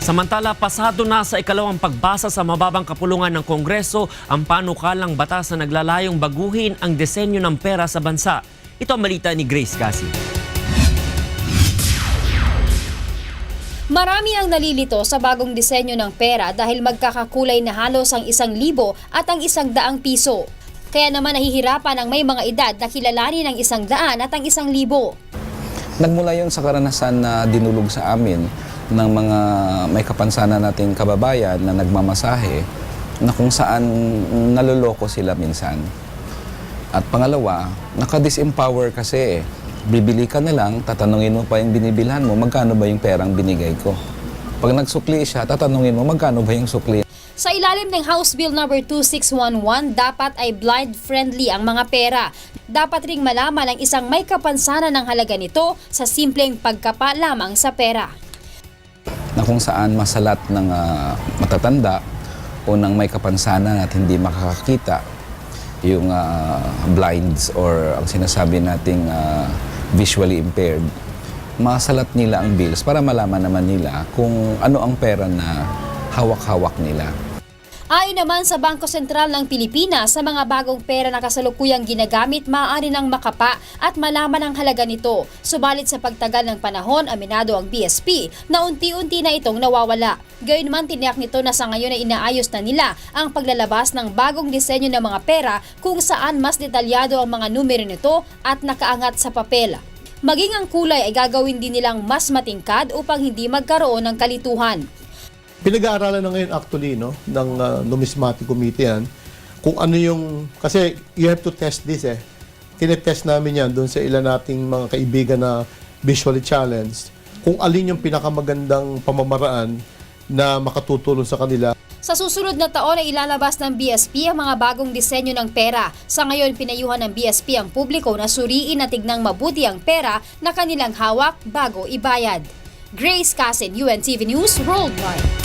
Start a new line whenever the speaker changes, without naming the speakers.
Samantala, pasado na sa ikalawang pagbasa sa mababang kapulungan ng Kongreso ang panukalang batas na naglalayong baguhin ang disenyo ng pera sa bansa. Ito ang balita ni Grace Cassie.
Marami ang nalilito sa bagong disenyo ng pera dahil magkakakulay na halos ang 1,000 at ang 100 piso. Kaya naman nahihirapan ang may mga edad na kilalanin ang 100 at ang 1,000.
Nagmula yun sa karanasan na dinulog sa amin ng mga may kapansanan nating kababayan na nagmamasahe na kung saan naloloko sila minsan. At pangalawa, naka-disempower kasi. Bibili ka na lang, tatanungin mo pa yung binibilhan mo, magkano ba yung perang binigay ko? Pag nagsukli siya, tatanungin mo, magkano ba yung sukli?
Sa ilalim ng House Bill No. 2611, dapat ay blind-friendly ang mga pera. Dapat ring malaman ng isang may kapansanan ng halaga nito sa simpleng pagkapa lamang sa pera.
Na kung saan masalat ng matatanda o ng may kapansanan at hindi makakakita yung blinds or ang sinasabi nating visually impaired, masalat nila ang bills para malaman naman nila kung ano ang pera na hawak-hawak nila.
Ayon naman sa Bangko Sentral ng Pilipinas, sa mga bagong pera na kasalukuyang ginagamit, maaari nang makapa at malaman ang halaga nito. Subalit sa pagtagal ng panahon, aminado ang BSP na unti-unti na itong nawawala. Gayunman, tiniyak nito na sa ngayon ay inaayos na nila ang paglalabas ng bagong disenyo ng mga pera kung saan mas detalyado ang mga numero nito at nakaangat sa papel. Maging ang kulay ay gagawin din nilang mas matingkad upang hindi magkaroon ng kalituhan.
Pinag-aaralan na ngayon actually ng numismatic committee yan kung ano yung, kasi you have to test this tinetest namin yan doon sa ilan nating mga kaibigan na visually challenged kung alin yung pinakamagandang pamamaraan na makatutulong sa kanila.
Sa susunod na taon ay ilalabas ng BSP ang mga bagong disenyo ng pera. Sa ngayon, pinayuhan ng BSP ang publiko na suriin at tignang mabuti ang pera na kanilang hawak bago ibayad. Grace Cassie, UNTV News Worldwide.